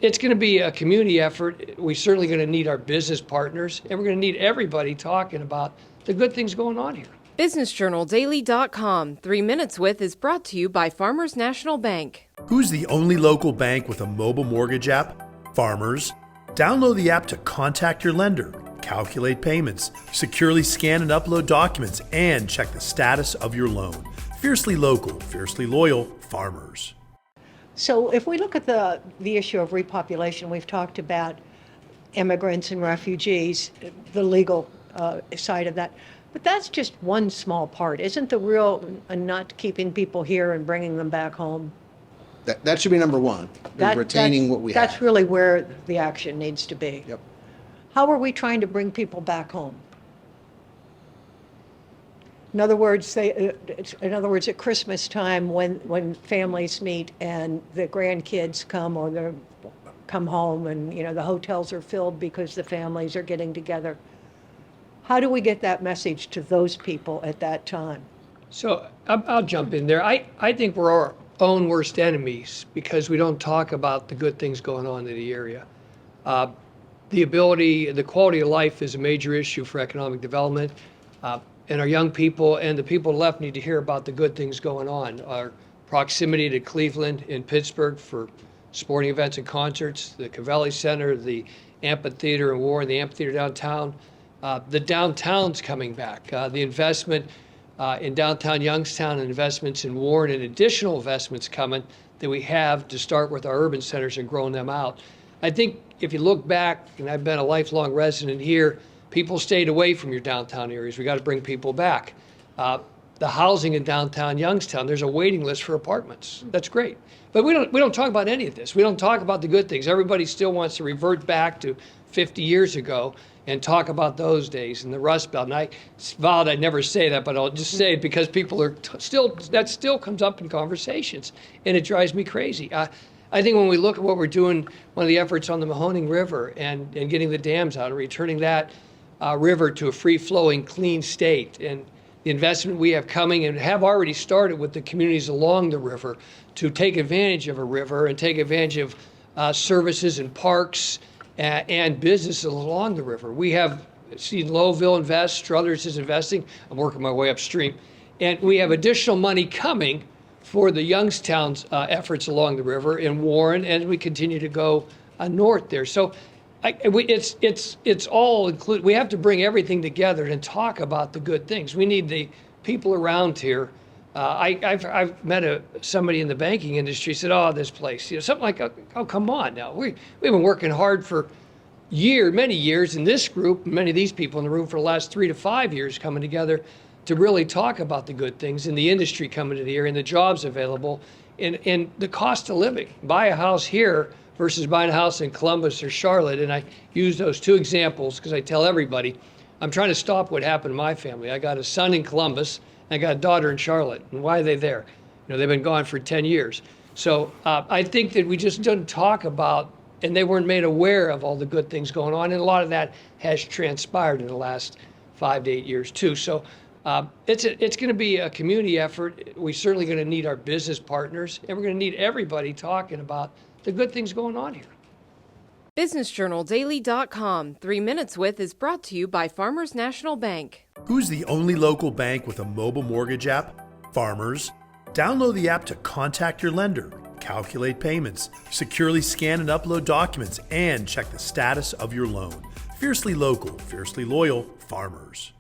It's going to be a community effort. We're certainly going to need our business partners, and we're going to need everybody talking about the good things going on here. BusinessJournalDaily.com 3 Minutes With is brought to you by Farmers National Bank. Who's the only local bank with a mobile mortgage app? Farmers. Download the app to contact your lender, calculate payments, securely scan and upload documents, and check the status of your loan. Fiercely local, fiercely loyal, Farmers. So if we look at the issue of repopulation, we've talked about immigrants and refugees, the legal side of that. But that's just one small part. Isn't the real nut keeping people here and bringing them back home? That should be number one, retaining what we have. That's really where the action needs to be. Yep. How are we trying to bring people back home? In other words, at Christmas time, when families meet and the grandkids come or they come home, and the hotels are filled because the families are getting together. How do we get that message to those people at that time? So I'll jump in there. I think we're our own worst enemies because we don't talk about the good things going on in the area. The quality of life is a major issue for economic development. And our young people and the people left need to hear about the good things going on. Our proximity to Cleveland and Pittsburgh for sporting events and concerts, the Cavelli Center, the amphitheater in Warren, the amphitheater downtown. The downtown's coming back. The investment in downtown Youngstown and investments in Warren and additional investments coming that we have to start with our urban centers and growing them out. I think if you look back, and I've been a lifelong resident here, people stayed away from your downtown areas. We got to bring people back. The housing in downtown Youngstown, there's a waiting list for apartments. That's great. But we don't talk about any of this. We don't talk about the good things. Everybody still wants to revert back to 50 years ago and talk about those days and the Rust Belt. And I vowed I'd never say that, but I'll just say it because people are that still comes up in conversations, and it drives me crazy. I think when we look at what we're doing, one of the efforts on the Mahoning River and getting the dams out and returning that river to a free-flowing, clean state, and the investment we have coming and have already started with the communities along the river to take advantage of a river and take advantage of services and parks and businesses along the river. We have seen Lowville invest, Struthers is investing. I'm working my way upstream. And we have additional money coming for the Youngstown's efforts along the river in Warren, and we continue to go north there. So it's all included. We have to bring everything together and talk about the good things. We need the people around here. I've met somebody in the banking industry said, "Oh, this place," something like, "Oh, come on now. We've been working hard for many years in this group, many of these people in the room for the last 3 to 5 years coming together to really talk about the good things in the industry coming to the area and the jobs available and the cost of living. Buy a house here versus buying a house in Columbus or Charlotte." And I use those two examples because I tell everybody, I'm trying to stop what happened to my family. I got a son in Columbus, and I got a daughter in Charlotte. And why are they there? They've been gone for 10 years. So I think that we just don't talk about, and they weren't made aware of all the good things going on. And a lot of that has transpired in the last 5 to 8 years too. So it's going to be a community effort. We're certainly going to need our business partners, and we're going to need everybody talking about the good things going on here. BusinessJournalDaily.com 3 Minutes With is brought to you by Farmers National Bank. Who's the only local bank with a mobile mortgage app? Farmers. Download the app to contact your lender, calculate payments, securely scan and upload documents, and check the status of your loan. Fiercely local, fiercely loyal, Farmers.